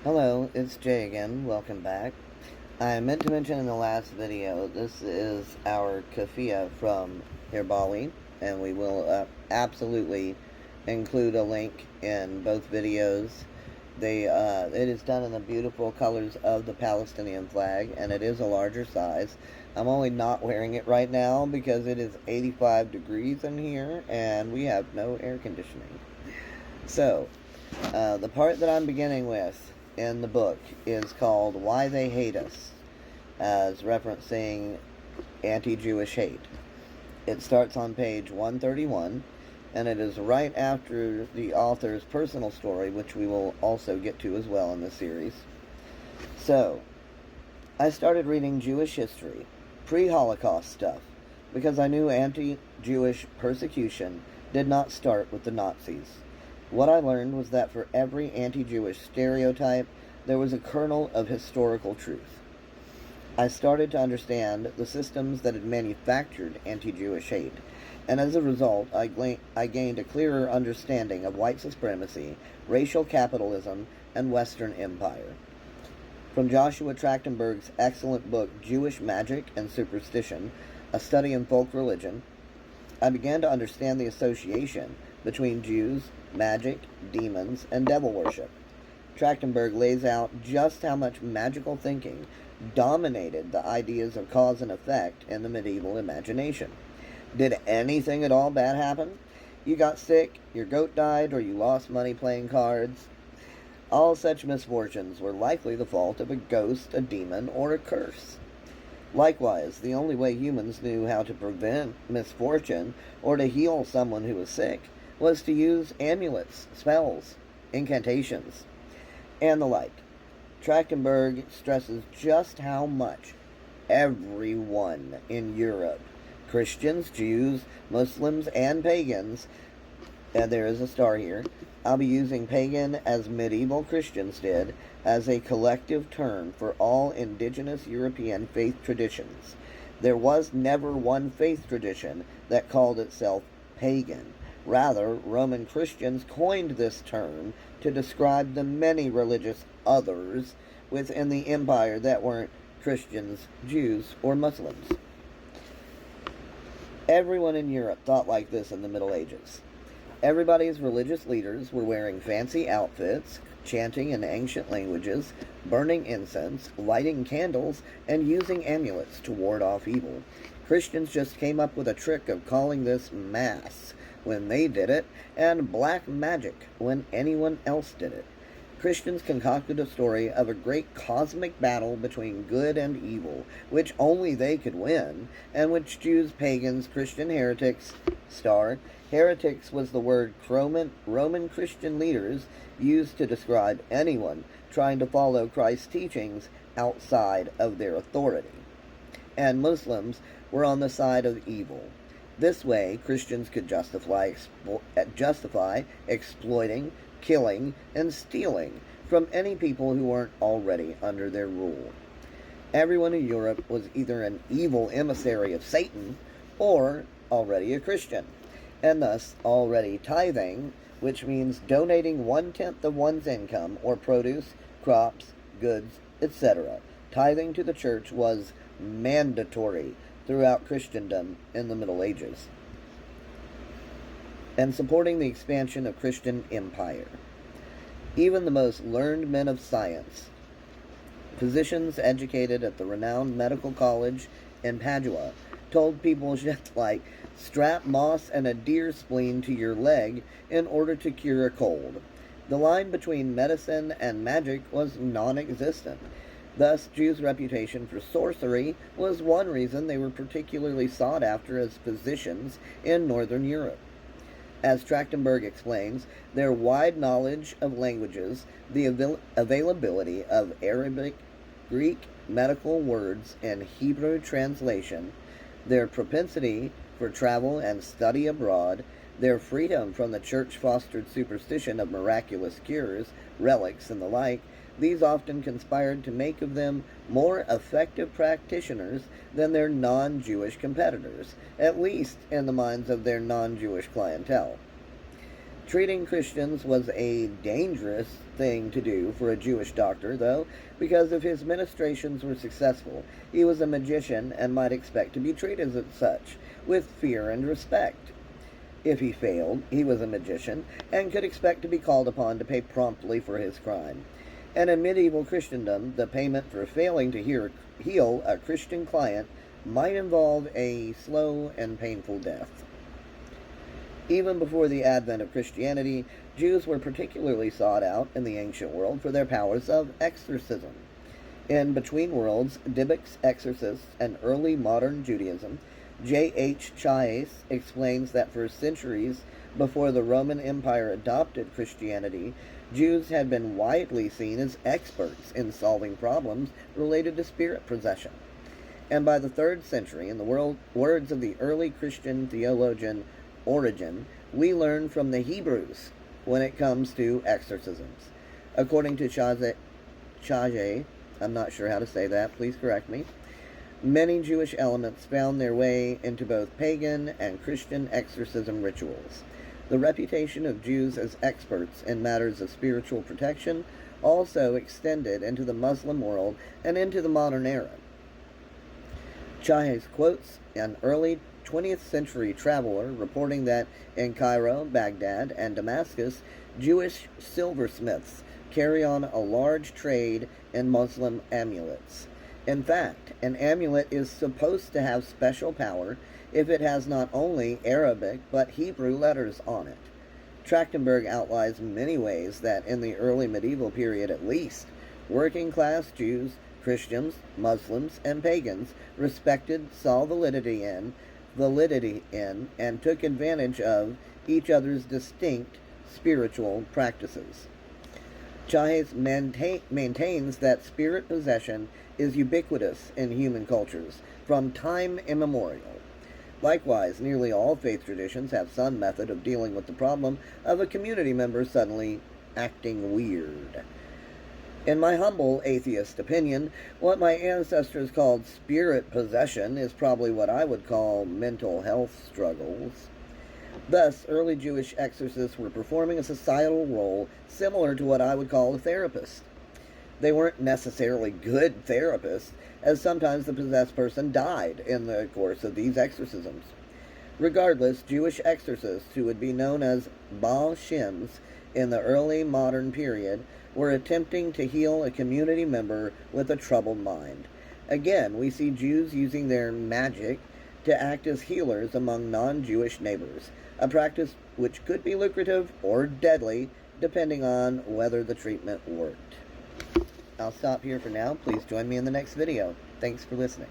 Hello, it's Jay again. Welcome back. I meant to mention in the last video, this is our kafia from Hirbali, and we will absolutely include a link in both videos. It is done in the beautiful colors of the Palestinian flag, and it is a larger size. I'm only not wearing it right now because it is 85 degrees in here, and we have no air conditioning. So, the part that I'm beginning with in the book is called Why They Hate Us, as referencing anti-Jewish hate. It starts on page 131, and it is right after the author's personal story, which we will also get to as well in this series. So, I started reading Jewish history, pre-Holocaust stuff, because I knew anti-Jewish persecution did not start with the Nazis. What I learned was that for every anti-Jewish stereotype, there was a kernel of historical truth. I started to understand the systems that had manufactured anti-Jewish hate, and as a result, I gained a clearer understanding of white supremacy, racial capitalism, and Western empire. From Joshua Trachtenberg's excellent book, Jewish Magic and Superstition, A Study in Folk Religion, I began to understand the association between Jews, magic, demons, and devil worship. Trachtenberg lays out just how much magical thinking dominated the ideas of cause and effect in the medieval imagination. Did anything at all bad happen? You got sick, your goat died, or you lost money playing cards? All such misfortunes were likely the fault of a ghost, a demon, or a curse. Likewise, the only way humans knew how to prevent misfortune or to heal someone who was sick was to use amulets, spells, incantations, and the like. Trachtenberg stresses just how much everyone in Europe, Christians, Jews, Muslims, and pagans, and there is a star here, I'll be using pagan as medieval Christians did as a collective term for all indigenous European faith traditions. There was never one faith tradition that called itself pagan. Rather, Roman Christians coined this term to describe the many religious others within the empire that weren't Christians, Jews, or Muslims. Everyone in Europe thought like this in the Middle Ages. Everybody's religious leaders were wearing fancy outfits, chanting in ancient languages, burning incense, lighting candles, and using amulets to ward off evil. Christians just came up with a trick of calling this Mass when they did it, and black magic when anyone else did it. Christians concocted a story of a great cosmic battle between good and evil, which only they could win, and which Jews, pagans, Christian heretics, heretics was the word Roman Christian leaders used to describe anyone trying to follow Christ's teachings outside of their authority. And Muslims were on the side of evil. This way, Christians could justify exploiting, killing, and stealing from any people who weren't already under their rule. Everyone in Europe was either an evil emissary of Satan or already a Christian, and thus already tithing, which means donating 1/10 of one's income or produce, crops, goods, etc. Tithing to the church was mandatory throughout Christendom in the Middle Ages, and supporting the expansion of Christian empire. Even the most learned men of science, physicians educated at the renowned medical college in Padua, told people just like, strap moss and a deer spleen to your leg in order to cure a cold. The line between medicine and magic was non-existent. Thus, Jews' reputation for sorcery was one reason they were particularly sought after as physicians in Northern Europe. As Trachtenberg explains, their wide knowledge of languages, the availability of Arabic, Greek medical words, and Hebrew translation, their propensity for travel and study abroad, their freedom from the church-fostered superstition of miraculous cures, relics, and the like, these often conspired to make of them more effective practitioners than their non-Jewish competitors, at least in the minds of their non-Jewish clientele. Treating Christians was a dangerous thing to do for a Jewish doctor, though, because if his ministrations were successful, he was a magician and might expect to be treated as such, with fear and respect. If he failed, he was a magician and could expect to be called upon to pay promptly for his crime. And in medieval Christendom, the payment for failing to heal a Christian client might involve a slow and painful death. Even before the advent of Christianity, Jews were particularly sought out in the ancient world for their powers of exorcism. In Between Worlds, Dybbuk's Exorcists, and early modern Judaism, J.H. Chais explains that for centuries before the Roman Empire adopted Christianity, Jews had been widely seen as experts in solving problems related to spirit possession. And by the 3rd century, in the words of the early Christian theologian Origen, we learn from the Hebrews when it comes to exorcisms. According to Chage, I'm not sure how to say that, please correct me, many Jewish elements found their way into both pagan and Christian exorcism rituals. The reputation of Jews as experts in matters of spiritual protection also extended into the Muslim world and into the modern era. Chais quotes an early 20th century traveler reporting that in Cairo, Baghdad, and Damascus, Jewish silversmiths carry on a large trade in Muslim amulets. In fact, an amulet is supposed to have special power if it has not only Arabic but Hebrew letters on it. Trachtenberg outlines many ways that in the early medieval period at least, working class Jews, Christians, Muslims, and pagans respected, saw validity in, and took advantage of each other's distinct spiritual practices. Chais maintains that spirit possession is ubiquitous in human cultures from time immemorial. Likewise, nearly all faith traditions have some method of dealing with the problem of a community member suddenly acting weird. In my humble atheist opinion, what my ancestors called spirit possession is probably what I would call mental health struggles. Thus, early Jewish exorcists were performing a societal role similar to what I would call a therapist. They weren't necessarily good therapists, as sometimes the possessed person died in the course of these exorcisms. Regardless, Jewish exorcists, who would be known as Baal Shems in the early modern period, were attempting to heal a community member with a troubled mind. Again, we see Jews using their magic to act as healers among non-Jewish neighbors, a practice which could be lucrative or deadly depending on whether the treatment worked. I'll stop here for now. Please join me in the next video. Thanks for listening.